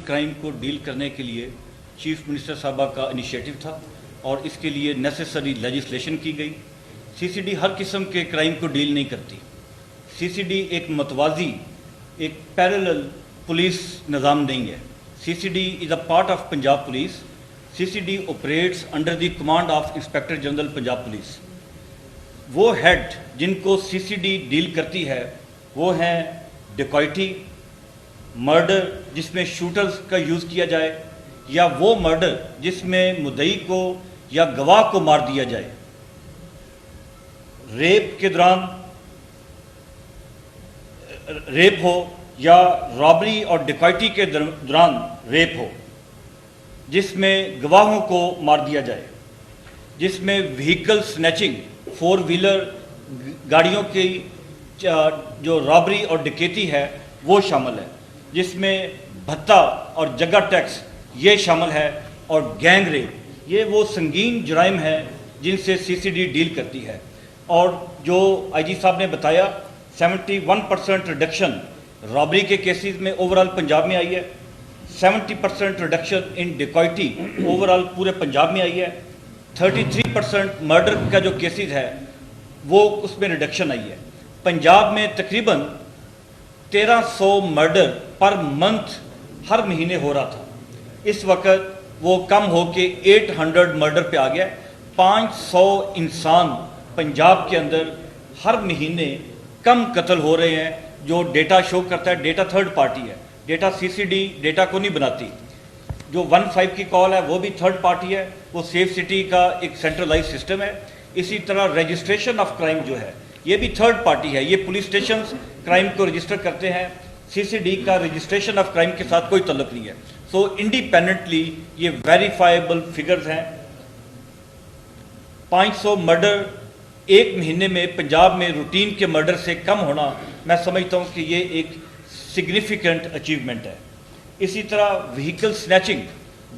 Crime کو deal کرنے کے لیے چیف منسٹر صاحبہ کا انیشیٹو تھا اور اس کے لیے نیسیسری لیجسلیشن کی گئی۔ سی سی ڈی ہر قسم کے کرائم کو ڈیل نہیں کرتی۔ سی سی ڈی ایک متوازی، ایک پیرلل پولیس نظام نہیں ہے۔ C C D is a part of Punjab police. C C D operates under the command of inspector general Punjab police. وہ ہیڈ جن کو سی سی ڈی ڈیل کرتی ہے وہ ہیں ڈکیتی، مرڈر جس میں شوٹرز کا یوز کیا جائے، یا وہ مرڈر جس میں مدعی کو یا گواہ کو مار دیا جائے، ریپ کے دوران ریپ ہو یا رابری اور ڈکیتی کے دوران ریپ ہو، جس میں گواہوں کو مار دیا جائے، جس میں وہیکل سنیچنگ، 4 ویلر گاڑیوں کی جو رابری اور ڈکیتی ہے وہ شامل ہے، جس میں بھتہ اور جگہ ٹیکس یہ شامل ہے، اور گینگ ریپ، یہ وہ سنگین جرائم ہیں جن سے سی سی ڈی ڈیل کرتی ہے۔ اور جو آئی جی صاحب نے بتایا 71% ریڈکشن رابری کے کیسز میں اوورال پنجاب میں آئی ہے، 70% ریڈکشن ان ڈکیتی اوورال پورے پنجاب میں آئی ہے، 33% مرڈر کا جو کیسز ہے وہ اس میں ریڈکشن آئی ہے۔ پنجاب میں تقریباً 1300 مرڈر پر منتھ ہر مہینے ہو رہا تھا، اس وقت وہ کم ہو کے 800 مرڈر پہ آ گیا۔ 500 انسان پنجاب کے اندر ہر مہینے کم قتل ہو رہے ہیں، جو ڈیٹا شو کرتا ہے۔ ڈیٹا تھرڈ پارٹی ہے، ڈیٹا سی سی ڈی ڈیٹا کو نہیں بناتی۔ جو 15 کی کال ہے وہ بھی تھرڈ پارٹی ہے، وہ سیف سٹی کا ایک سینٹرلائز سسٹم ہے۔ اسی طرح رجسٹریشن آف کرائم جو ہے یہ بھی تھرڈ پارٹی ہے، یہ پولیس اسٹیشنز کرائم کو رجسٹر کرتے ہیں۔ سی سی ڈی کا رجسٹریشن آف کرائم کے ساتھ کوئی تعلق نہیں ہے۔ سو انڈیپینڈنٹلی یہ ویریفائبل فگرز ہیں۔ 500 مرڈر ایک مہینے میں پنجاب میں روٹین کے مرڈر سے کم ہونا، میں سمجھتا ہوں کہ یہ ایک سگنیفیکنٹ اچیومنٹ ہے۔ اسی طرح وہیکل سنیچنگ،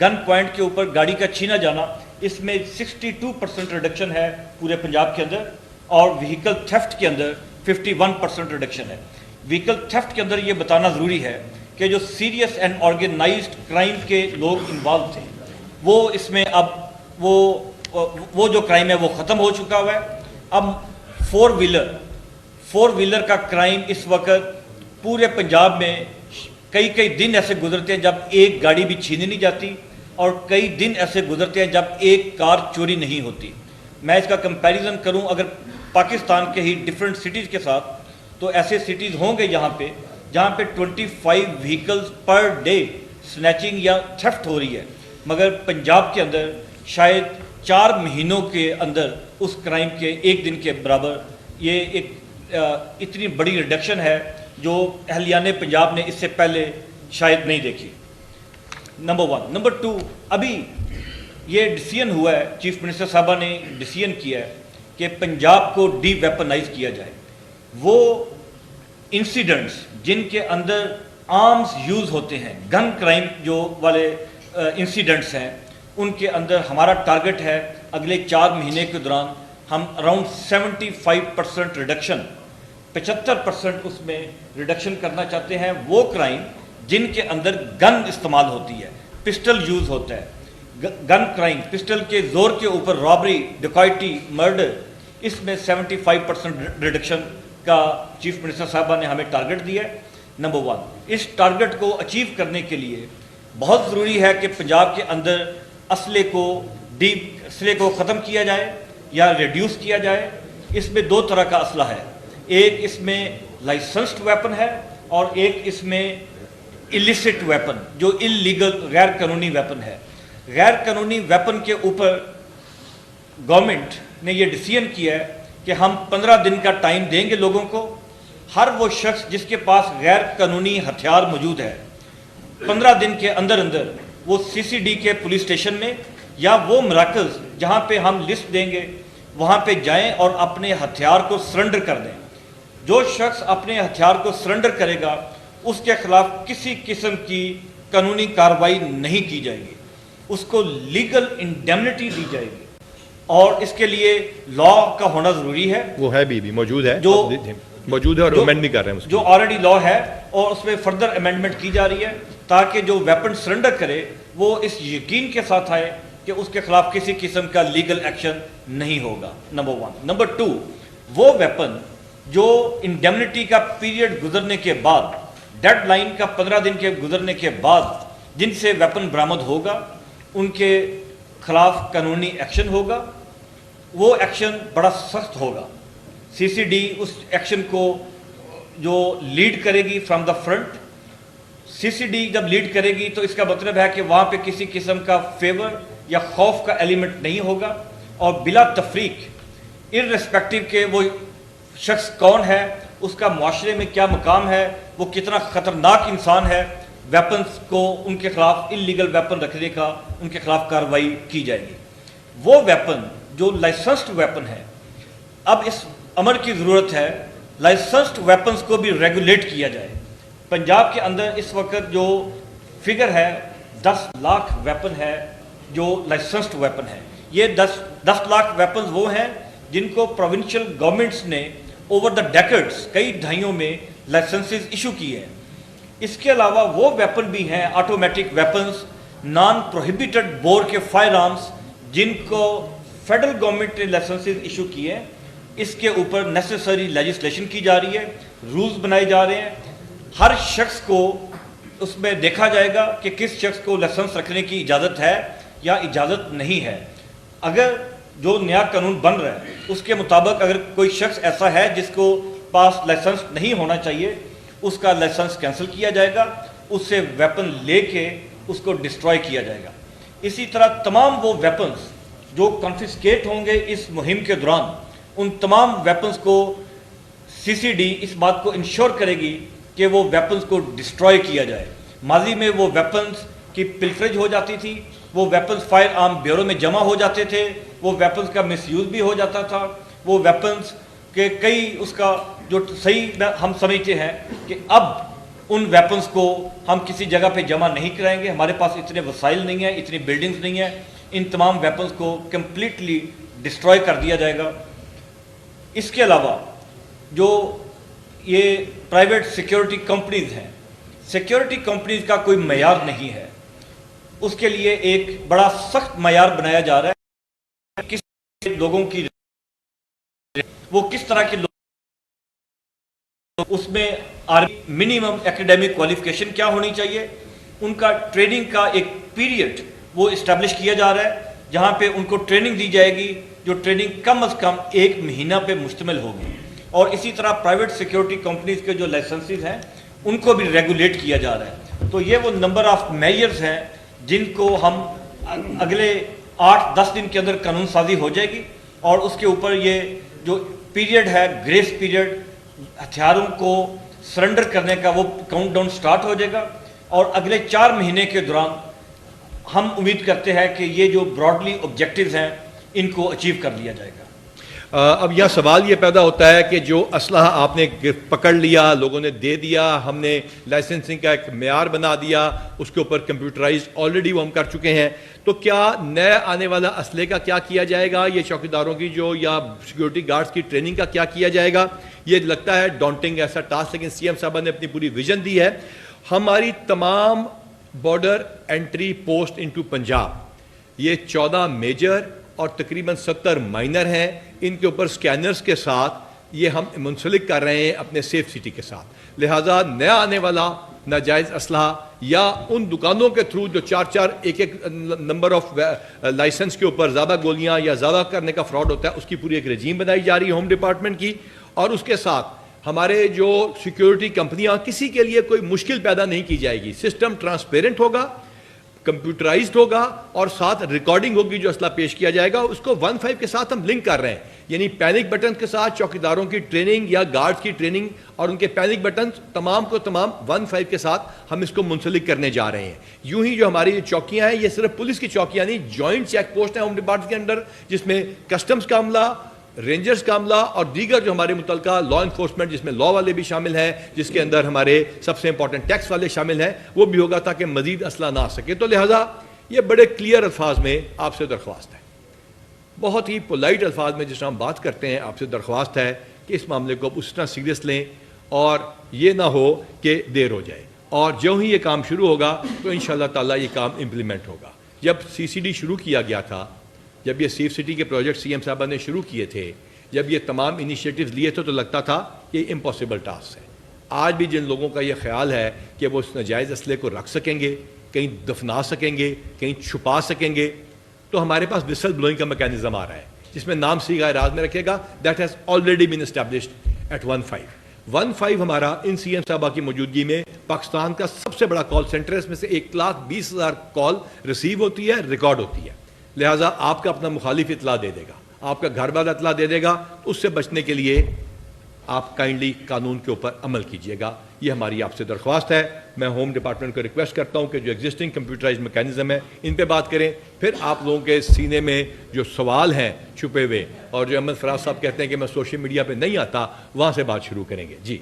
گن پوائنٹ کے اوپر گاڑی کا چھینا جانا، اس میں 62% ریڈکشن ہے پورے پنجاب کے اندر، اور وہیکل تھیفٹ کے اندر 51% ریڈکشن ہے۔ وہیکل تھیفٹ کے اندر یہ بتانا ضروری ہے کہ جو سیریس اینڈ آرگنائزڈ کرائم کے لوگ انوالو تھے وہ اس میں اب وہ جو کرائم ہے وہ ختم ہو چکا ہوا ہے۔ اب 4 ویلر کا کرائم اس وقت پورے پنجاب میں کئی دن ایسے گزرتے ہیں جب ایک گاڑی بھی چھینی نہیں جاتی، اور کئی دن ایسے گزرتے ہیں جب ایک کار چوری نہیں ہوتی۔ میں اس کا کمپیریزن کروں اگر پاکستان کے ہی ڈیفرنٹ سٹیز کے ساتھ، تو ایسے سٹیز ہوں گے جہاں پہ 25 وہیکلز پر ڈے سنیچنگ یا تھیفٹ ہو رہی ہے، مگر پنجاب کے اندر شاید 4 مہینوں کے اندر اس کرائم کے ایک دن کے برابر یہ ایک اتنی بڑی ریڈکشن ہے جو اہلیان پنجاب نے اس سے پہلے شاید نہیں دیکھی۔ نمبر 1۔ نمبر 2، ابھی یہ ڈیسیژن ہوا ہے، چیف منسٹر صاحبہ نے ڈیسیژن کیا ہے کہ پنجاب کو ڈی ویپنائز کیا جائے۔ وہ انسیڈنٹس جن کے اندر آرمز یوز ہوتے ہیں، گن کرائم جو والے انسیڈنٹس ہیں، ان کے اندر ہمارا ٹارگٹ ہے اگلے 4 مہینے کے دوران ہم اراؤنڈ 75% ریڈکشن، 75% اس میں ریڈکشن کرنا چاہتے ہیں۔ وہ کرائم جن کے اندر گن استعمال ہوتی ہے، پسٹل یوز ہوتا ہے، گن کرائم، پسٹل کے زور کے اوپر رابری، ڈکیتی، مرڈر، اس میں 75% ریڈکشن کا چیف منسٹر صاحبہ نے ہمیں ٹارگٹ دیا ہے۔ نمبر 1، اس ٹارگٹ کو اچیو کرنے کے لیے بہت ضروری ہے کہ پنجاب کے اندر اسلحے کو ختم کیا جائے یا ریڈیوس کیا جائے۔ اس میں 2 طرح کا اسلحہ ہے، ایک اس میں لائسنسڈ ویپن ہے اور ایک اس میں اللیسٹ ویپن، جو اللیگل غیر قانونی ویپن ہے۔ غیر قانونی ویپن کے اوپر گورنمنٹ نے یہ ڈیسیژن کیا ہے کہ ہم 15 دن کا ٹائم دیں گے لوگوں کو۔ ہر وہ شخص جس کے پاس غیر قانونی ہتھیار موجود ہے، 15 دن کے اندر وہ سی سی ڈی کے پولیس اسٹیشن میں یا وہ مراکز جہاں پہ ہم لسٹ دیں گے وہاں پہ جائیں اور اپنے ہتھیار کو سرنڈر کر دیں۔ جو شخص اپنے ہتھیار کو سرنڈر کرے گا اس کے خلاف کسی قسم کی قانونی کارروائی نہیں کی جائے گی، اس کو لیگل انڈیمنٹی دی جائے گی، اور اس کے لیے لا کا ہونا ضروری ہے۔ وہ ہے بھی موجود ہے، جو موجود ہے اور امینڈ بھی کر رہے ہیں، جو آلریڈی لا ہے اور اس میں فردر امینڈمنٹ کی جا رہی ہے۔ تاکہ جو ویپن سرنڈر کرے وہ اس یقین کے ساتھ آئے کہ اس کے خلاف کسی قسم کا لیگل ایکشن نہیں ہوگا، نمبر 1۔ نمبر 2، وہ ویپن جو انڈیمنٹی کا پیریڈ گزرنے کے بعد، ڈیڈ لائن کا 15 دن کے گزرنے کے بعد جن سے ویپن برآمد ہوگا ان کے خلاف قانونی ایکشن ہوگا۔ وہ ایکشن بڑا سخت ہوگا۔ سی سی ڈی اس ایکشن کو جو لیڈ کرے گی from the front. C C D جب لیڈ کرے گی تو اس کا مطلب ہے کہ وہاں پہ کسی قسم کا فیور یا خوف کا ایلیمنٹ نہیں ہوگا، اور بلا تفریق ارریسپیکٹو کہ وہ شخص کون ہے، اس کا معاشرے میں کیا مقام ہے، وہ کتنا خطرناک انسان ہے، ویپنز کو ان کے خلاف انلیگل ویپن رکھنے کا ان کے خلاف کارروائی کی جائے گی۔ وہ ویپن جو لائسنسڈ ویپن ہے، اب اس امر کی ضرورت ہے لائسنسڈ ویپنز کو بھی ریگولیٹ کیا جائے۔ پنجاب کے اندر اس وقت جو فگر ہے 10 لاکھ ویپن ہے جو لائسنسڈ ویپن ہے۔ یہ 10 لاکھ ویپنز وہ ہیں جن کو پروونشل گورنمنٹس نے اوور دا ڈیکڈز کئی دہائیوں میں لائسنسز ایشو کیے ہیں۔ اس کے علاوہ وہ ویپن بھی ہیں automatic weapons, non prohibited bore کے فائر آرمز جن کو فیڈرل گورنمنٹ نے لائسنسز ایشو کیے ہیں۔ اس کے اوپر نیسیسری لیجسلیشن کی جا رہی ہے، رولز بنائے جا رہے ہیں۔ ہر شخص کو اس میں دیکھا جائے گا کہ کس شخص کو لائسنس رکھنے کی اجازت ہے یا اجازت نہیں ہے۔ اگر جو نیا قانون بن رہا ہے اس کے مطابق اگر کوئی شخص ایسا ہے جس کو پاس لائسنس نہیں ہونا چاہیے، اس کا لائسنس کینسل کیا جائے گا، اس سے ویپن لے کے اس کو ڈسٹروائے کیا جائے گا۔ اسی طرح تمام وہ ویپنز جو کنفسکیٹ ہوں گے اس مہم کے دوران، ان تمام ویپنز کو سی سی ڈی اس بات کو انشور کرے گی کہ وہ ویپنز کو ڈسٹروائے کیا جائے۔ ماضی میں وہ ویپنز کی پلفریج ہو جاتی تھی، وہ ویپنز فائر آرم بیورو میں جمع ہو جاتے تھے، وہ ویپنز کا مس یوز بھی ہو جاتا تھا، وہ ویپنز کے کئی اس کا جو صحیح ہم سمجھتے ہیں کہ اب ان ویپنز کو ہم کسی جگہ پہ جمع نہیں کرائیں گے، ہمارے پاس اتنے وسائل نہیں ہیں، اتنی بلڈنگز نہیں ہیں، ان تمام ویپنز کو کمپلیٹلی ڈسٹروائے کر دیا جائے گا۔ اس کے علاوہ جو یہ پرائیویٹ سیکیورٹی کمپنیز ہیں، سیکیورٹی کمپنیز کا کوئی معیار نہیں ہے، اس کے لیے ایک بڑا سخت معیار بنایا جا رہا ہے۔ کس لوگوں کی وہ کس طرح کے لوگ، اس میں منیمم ایکیڈیمک کوالیفیکیشن کیا ہونی چاہیے، ان کا ٹریننگ کا ایک پیریڈ وہ اسٹیبلش کیا جا رہا ہے جہاں پہ ان کو ٹریننگ دی جائے گی، جو ٹریننگ کم از کم 1 مہینہ پہ مشتمل ہوگی۔ اور اسی طرح پرائیویٹ سیکیورٹی کمپنیز کے جو لائسنسز ہیں ان کو بھی ریگولیٹ کیا جا رہا ہے۔ تو یہ وہ نمبر آف میجرز ہیں جن کو ہم اگلے 8-10 دن کے اندر قانون سازی ہو جائے گی، اور اس کے اوپر یہ جو پیریڈ ہے گریس پیریڈ، ہتھیاروں کو سرنڈر کرنے کا وہ کاؤنٹ ڈاؤن سٹارٹ ہو جائے گا، اور اگلے 4 مہینے کے دوران ہم امید کرتے ہیں کہ یہ جو براڈلی آبجیکٹیوز ہیں ان کو اچیو کر لیا جائے گا۔ اب یہاں سوال یہ پیدا ہوتا ہے کہ جو اسلحہ آپ نے پکڑ لیا، لوگوں نے دے دیا، ہم نے لائسنسنگ کا ایک معیار بنا دیا، اس کے اوپر کمپیوٹرائز آلریڈی وہ ہم کر چکے ہیں، تو کیا نئے آنے والا اسلحے کا کیا کیا جائے گا؟ یہ چوکیداروں کی جو یا سیکیورٹی گارڈز کی ٹریننگ کا کیا کیا جائے گا؟ یہ لگتا ہے ڈانٹنگ ایسا ٹاسک، لیکن سی ایم صاحبہ نے اپنی پوری ویژن دی ہے۔ ہماری تمام border entry post into Punjab, یہ 14 میجر اور تقریباً 70 مائنر ہیں، ان کے اوپر سکینرز کے ساتھ یہ ہم منسلک کر رہے ہیں اپنے سیف سٹی کے ساتھ۔ لہٰذا نیا آنے والا ناجائز اسلحہ یا ان دکانوں کے تھرو جو 4 ایک نمبر آف لائسنس کے اوپر زیادہ گولیاں یا زیادہ کرنے کا فراڈ ہوتا ہے، اس کی پوری ایک رجیم بنائی جا رہی ہے ہوم ڈپارٹمنٹ کی، اور اس کے ساتھ ہمارے جو سیکیورٹی کمپنیاں، کسی کے لیے کوئی مشکل پیدا نہیں کی جائے گی، سسٹم ٹرانسپیرنٹ ہوگا، کمپیوٹرائزڈ ہوگا، اور ساتھ ریکارڈنگ ہوگی جو اسلحہ پیش کیا جائے گا، اس کو 1.5 کے ساتھ ہم لنک کر رہے ہیں، یعنی پینک بٹن کے ساتھ چوکیداروں کی ٹریننگ یا گارڈز کی ٹریننگ اور ان کے پینک بٹن تمام کو تمام 1.5 کے ساتھ ہم اس کو منسلک کرنے جا رہے ہیں۔ یوں ہی جو ہماری چوکیاں ہیں، یہ صرف پولیس کی چوکیاں نہیں، جوائنٹ چیک پوسٹ ہیں ہوم ڈپارٹمنٹ کے اندر، جس میں کسٹمز کا عملہ، رینجرز کا عملہ اور دیگر جو ہمارے متعلقہ لا انفورسمنٹ، جس میں لا والے بھی شامل ہیں، جس کے اندر ہمارے سب سے امپورٹنٹ ٹیکس والے شامل ہیں، وہ بھی ہوگا تاکہ مزید اسلحہ نہ آ سکے۔ تو لہٰذا یہ بڑے کلیئر الفاظ میں آپ سے درخواست ہے، بہت ہی پولائٹ الفاظ میں جس طرح ہم بات کرتے ہیں، آپ سے درخواست ہے کہ اس معاملے کو اس طرح سیریس لیں اور یہ نہ ہو کہ دیر ہو جائے۔ اور جو ہی یہ کام شروع ہوگا تو انشاءاللہ تعالیٰ یہ کام امپلیمنٹ ہوگا. جب CCD شروع کیا گیا تھا، جب یہ سیف سٹی کے پروجیکٹ CM صاحبہ نے شروع کیے تھے، جب یہ تمام انیشیٹیوز لیے تھے تو لگتا تھا کہ یہ امپاسبل ٹاسک ہے. آج بھی جن لوگوں کا یہ خیال ہے کہ وہ اس ناجائز اسلحے کو رکھ سکیں گے، کہیں دفنا سکیں گے، کہیں چھپا سکیں گے، تو ہمارے پاس وسل بلوئنگ کا میکینزم آ رہا ہے جس میں نام صیغہ راز میں رکھے گا. That has already been established at 15 ہمارا ان CM صاحبہ کی موجودگی میں پاکستان کا سب سے بڑا کال سینٹر ہے. اس میں سے 1,20,000 کال ریسیو ہوتی ہے، ریکارڈ ہوتی ہے. لہٰذا آپ کا اپنا مخالف اطلاع دے دے گا، آپ کا گھر والا اطلاع دے دے گا. اس سے بچنے کے لیے آپ کائنڈلی قانون کے اوپر عمل کیجیے گا. یہ ہماری آپ سے درخواست ہے. میں ہوم ڈپارٹمنٹ کو ریکویسٹ کرتا ہوں کہ جو ایگزسٹنگ کمپیوٹرائز میکینزم ہے ان پہ بات کریں. پھر آپ لوگوں کے سینے میں جو سوال ہیں چھپے ہوئے، اور جو احمد فراز صاحب کہتے ہیں کہ میں سوشل میڈیا پہ نہیں آتا، وہاں سے بات شروع کریں گے. جی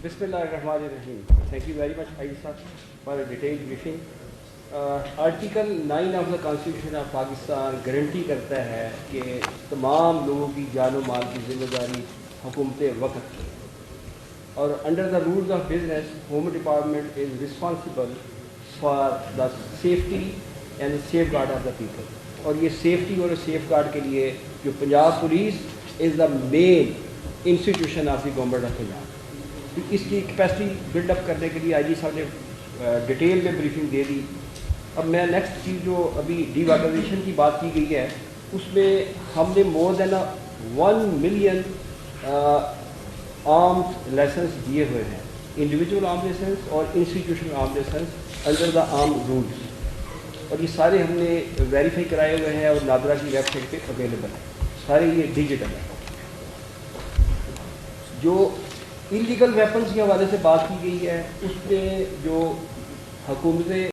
بسم اللہ الرحمن الرحیم. تھینک یو ویری مچ عائد صاحب for a detail briefing. Article 9 of the constitution of Pakistan guarantee کرتا ہے کہ تمام لوگوں کی جان و مال کی ذمہ داری حکومت وقت کی، اور under the rules of business home department is responsible for the safety and safeguard of the people. اور یہ سیفٹی اور سیف گارڈ کے لیے جو Punjab police is the main institution of the government of Punjab. اس کی کیپیسٹی بلڈ اپ کرنے کے لیے آئی جی صاحب نے ڈیٹیل میں بریفنگ دے دی. اب میں نیکسٹ چیز جو ابھی ڈی واٹرائزیشن کی بات کی گئی ہے، اس میں ہم نے more than 1 million armed licence دیے ہوئے ہیں، انڈیویجول آرم لائسنس اور institutional arm licence under the arm rules. اور یہ سارے ہم نے ویریفائی کرائے ہوئے ہیں اور نادرا کی ویب سائٹ پہ اویلیبل ہیں. سارے یہ ڈیجیٹل ہیں. جو انلیگل ویپنس کے حوالے سے بات کی گئی ہے، اس میں جو حکومتیں